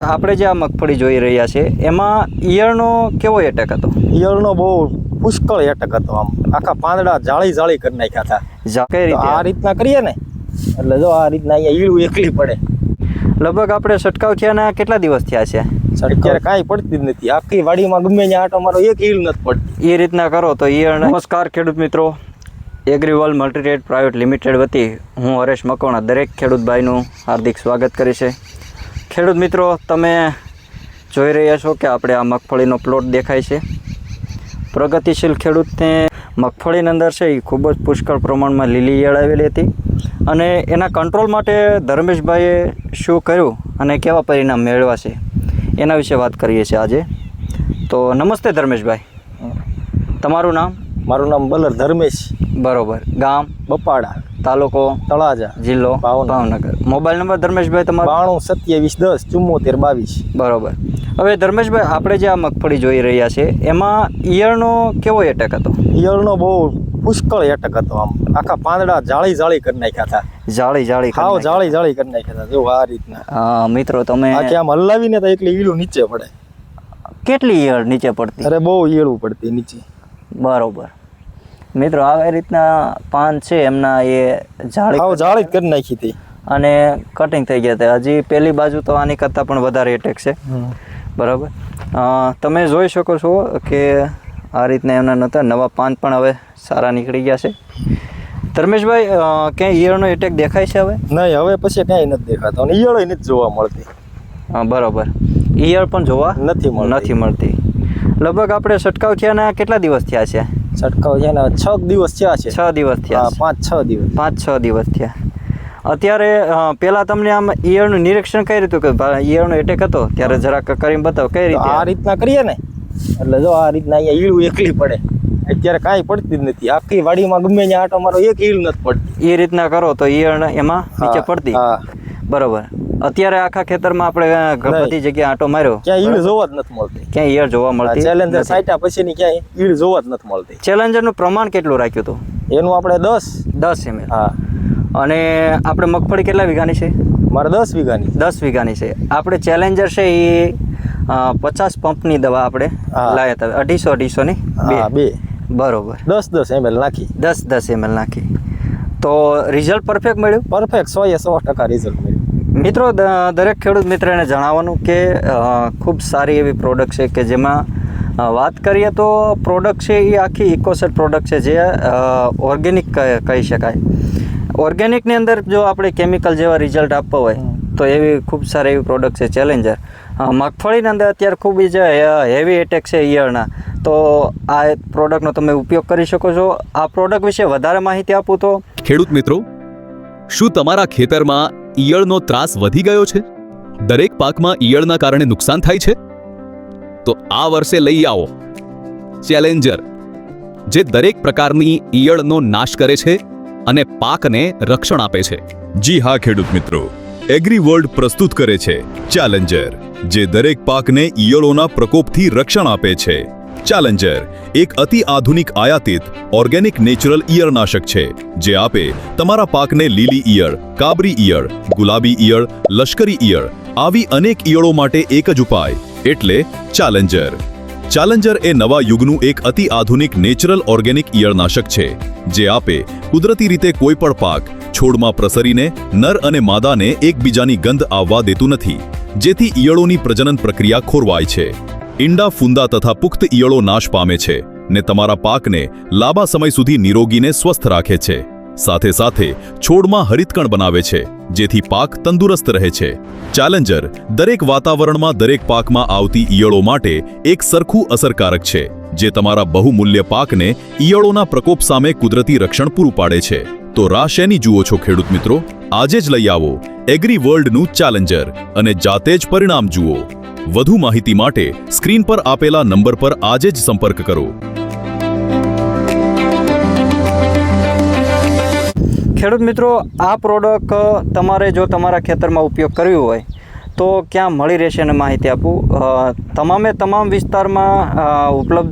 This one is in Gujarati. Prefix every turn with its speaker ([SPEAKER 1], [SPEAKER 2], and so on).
[SPEAKER 1] આપણે જે આ મગફળી જોઈ રહ્યા છે એમાં ઈયળનો કેવો એટેક હતો?
[SPEAKER 2] ઈયળનો બહુ પુષ્કળ એટક હતો. આમ આખા પાંદડા જાળી કરી નાખ્યા હતા.
[SPEAKER 1] કઈ રીતે?
[SPEAKER 2] આ રીતના કરીએ ને એટલે જો આ રીતના અહીંયા ઈળું એકલી પડે.
[SPEAKER 1] લગભગ આપણે છંટકાવ થયાના કેટલા દિવસ થયા છે?
[SPEAKER 2] અત્યારે કાંઈ પડતી જ નથી. આખી વાડીમાં ગમે ત્યાં આટો મારો એક ઈળ નથી પડતી.
[SPEAKER 1] એ રીતના કરો તો ઈયળ. નમસ્કાર ખેડૂત મિત્રો, એગ્રીવર્લ્ડ મલ્ટીટ્રેડ પ્રાઇવેટ લિમિટેડ વતી હું હરેશ મકવાણા દરેક ખેડૂત ભાઈનું હાર્દિક સ્વાગત કરી છે. ખેડૂત મિત્રો, તમે જોઈ રહ્યા છો કે આપણે આ મગફળીનો પ્લોટ દેખાય છે. પ્રગતિશીલ ખેડૂતને મગફળીની અંદર છે એ ખૂબ જ પુષ્કળ પ્રમાણમાં લીલી ઈયળ આવેલી હતી અને એના કંટ્રોલ માટે ધર્મેશભાઈએ શું કર્યું અને કેવા પરિણામ મેળવ્યા છે એના વિશે વાત કરીએ છીએ આજે. તો નમસ્તે ધર્મેશભાઈ, તમારું નામ?
[SPEAKER 2] મારું નામ બલર ધર્મેશ.
[SPEAKER 1] બરોબર. ગામ?
[SPEAKER 2] બપાડા,
[SPEAKER 1] તાલુકો
[SPEAKER 2] તળાજા,
[SPEAKER 1] જિલ્લો ભાવનગર. મોબાઈલ નંબર ધર્મેશભાઈ તમારો?
[SPEAKER 2] 92 27 10 74 22.
[SPEAKER 1] બરોબર. હવે ધર્મેશભાઈ, આપણે જે આ મગફળી જોઈ રહ્યા છે એમાં ઈયળનો કેવો એટેક હતો?
[SPEAKER 2] ઈયળનો બહુ પુષ્કળ એટક હતો. આમ આખા પાંદડા જાળી કરી નાખ્યા હતા.
[SPEAKER 1] જાળી
[SPEAKER 2] કરી નાખ્યા હતા. જો આ રીતના.
[SPEAKER 1] હા મિત્રો, તમે
[SPEAKER 2] આખી આમ હલાવીને તો એકલી ઈળું નીચે પડે.
[SPEAKER 1] કેટલી ઈયળ નીચે પડતી?
[SPEAKER 2] અરે બહુ ઈયળું પડતી નીચે.
[SPEAKER 1] બરોબર. મિત્રો, આવી રીતના પાન છે એમના એ જાળી
[SPEAKER 2] કરી નાખી હતી
[SPEAKER 1] અને કટિંગ થઈ ગયા હતા. હજી પેલી બાજુ તો આની કરતાં પણ વધારે એટેક છે. બરાબર. તમે જોઈ શકો છો કે આ રીતના એમના નહોતા, નવા પાન પણ હવે સારા નીકળી ગયા છે. ધર્મેશભાઈ, ક્યાંય ઈયળનો એટેક દેખાય છે હવે?
[SPEAKER 2] નહીં, હવે પછી ક્યાંય નથી દેખાતો અને ઈયળ નથી જોવા મળતી.
[SPEAKER 1] હા, બરાબર. ઈયળ પણ જોવા નથી મળતી. લગભગ આપણે છંટકાવ થયાના કેટલા દિવસ થયા છે?
[SPEAKER 2] છંટકાવ છે ને 6 દિવસ થયા છે.
[SPEAKER 1] 6 દિવસ થયા. 5-6 દિવસ થયા. અત્યારે પહેલાં તમને આમ ઈયળનું નિરીક્ષણ કઈ રીતે કે ઈયળનો એટેક હતો ત્યારે જરાક કરીને બતાવો કઈ રીતે?
[SPEAKER 2] આ રીતના કરીએ ને એટલે જો આ રીતના અહીંયા ઈળું એકલી પડે. અત્યારે કાંઈ પડતી જ નથી. આખી વાડીમાં ગમે ત્યાં આટો મારો એક ઈળ નથી પડતી.
[SPEAKER 1] એ રીતના કરો તો ઈયળ એમાં નીચે પડતી. બરોબર. અત્યારે આખા ખેતરમાં આપણે બધી જગ્યાએ આંટો માર્યો,
[SPEAKER 2] ક્યાંય ઈળ જોવા જ નથી મળતી.
[SPEAKER 1] ક્યાંય ઈયળ જોવા મળતી?
[SPEAKER 2] ચેલેન્જર સાઈટા પછીની ક્યાંય ઈળ જોવા જ નથી મળતી.
[SPEAKER 1] ચેલેન્જરનું પ્રમાણ કેટલું રાખ્યું હતું?
[SPEAKER 2] એનું આપણે
[SPEAKER 1] 10 ml.
[SPEAKER 2] હા.
[SPEAKER 1] અને આપણે મગફળી કેટલા વીઘાની છે?
[SPEAKER 2] મારે 10 વીઘાની.
[SPEAKER 1] 10 વીઘાની છે. આપણે ચેલેન્જર છે એ 50 પંપની દવા આપણે લાવ્યા હતા, 250 ની બે. બરોબર.
[SPEAKER 2] 10 ml નાખી.
[SPEAKER 1] 10 ml નાખી. તો રિઝલ્ટ પરફેક્ટ મળ્યું?
[SPEAKER 2] પરફેક્ટ, 100% રિઝલ્ટ મળ્યું.
[SPEAKER 1] મિત્રો, દરેક ખેડૂત મિત્રને જણાવવાનું કે ખૂબ સારી એવી પ્રોડક્ટ છે કે જેમાં વાત કરીએ તો પ્રોડક્ટ છે એ આખી ઇકોસેટ પ્રોડક્ટ છે જે ઓર્ગેનિક કહી શકાય. ઓર્ગેનિકની અંદર જો આપણે કેમિકલ જેવા રિઝલ્ટ આપવા હોય તો એવી ખૂબ સારી એવી પ્રોડક્ટ છે ચેલેન્જર. મગફળીની અંદર અત્યારે ખૂબ જ હેવી એટેક છે ઈયળના, તો આ પ્રોડક્ટનો તમે ઉપયોગ કરી શકો છો. આ પ્રોડક્ટ વિશે વધારે માહિતી આપું તો
[SPEAKER 3] ખેડૂત મિત્રો, શું તમારા ખેતરમાં ઈયળનો ત્રાસ વધી ગયો છે? દરેક પાકમાં ઈયળના કારણે નુકસાન થાય છે? તો આ વર્ષે લઈ આવો ચેલેન્જર, જે દરેક પ્રકારની ઈયળનો નાશ કરે છે અને પાકને રક્ષણ આપે છે.
[SPEAKER 4] જી હા ખેડૂત મિત્રો, એગ્રીવર્લ્ડ પ્રસ્તુત કરે છે ચેલેન્જર, જે દરેક પાકને ઈયળોના પ્રકોપથી રક્ષણ આપે છે. ચેલેન્જર એક અતિ આધુનિક આયાતિત ઓર્ગેનિક નેચરલ ઈયળનાશક છે જે આપે તમારા પાકને લીલી ઈયળ, કાબરી ઈયળ, ગુલાબી ઈયળ, લશ્કરી ઈયળ આવી અનેક ઈયળો માટે એક જ ઉપાય, એટલે ચેલેન્જર. ચેલેન્જર એ નવા યુગનું એક અતિ આધુનિક નેચરલ ઓર્ગેનિક ઈયળનાશક છે જે આપે કુદરતી રીતે કોઈ પણ પાક છોડમાં પ્રસરીને નર અને માદાને એકબીજાની ગંધ આવવા દેતું નથી, જેથી ઈયળોની પ્રજનન પ્રક્રિયા ખોરવાય છે. ઈંડા, ફૂંદા તથા પુખ્ત ઈયળો નાશ પામે છે ને તમારા પાકને લાંબા સમય સુધી નિરોગીને સ્વસ્થ રાખે છે. સાથે સાથે છોડમાં હરિતકણ બનાવે છે જેથી પાક તંદુરસ્ત રહે છે. ચેલેન્જર દરેક વાતાવરણમાં દરેક પાકમાં આવતી ઈયળો માટે એક સરખું અસરકારક છે જે તમારા બહુમૂલ્ય પાકને ઈયળોના પ્રકોપ સામે કુદરતી રક્ષણ પૂરું પાડે છે. તો રાહ શેની જુઓ છો ખેડૂત મિત્રો? આજે જ લઈ આવો એગ્રીવર્લ્ડનું ચેલેન્જર અને જાતે જ પરિણામ જુઓ. વધુ માહિતી માટે સ્ક્રીન પર આપેલા નંબર પર આજે જ સંપર્ક કરો.
[SPEAKER 1] ખેડૂત મિત્રો, આ પ્રોડક્ટ તમારે જો તમારા ખેતરમાં ઉપયોગ કરવી હોય તો ક્યાં મળી રહેશે અને માહિતી આપું. તમામ વિસ્તારમાં ઉપલબ્ધ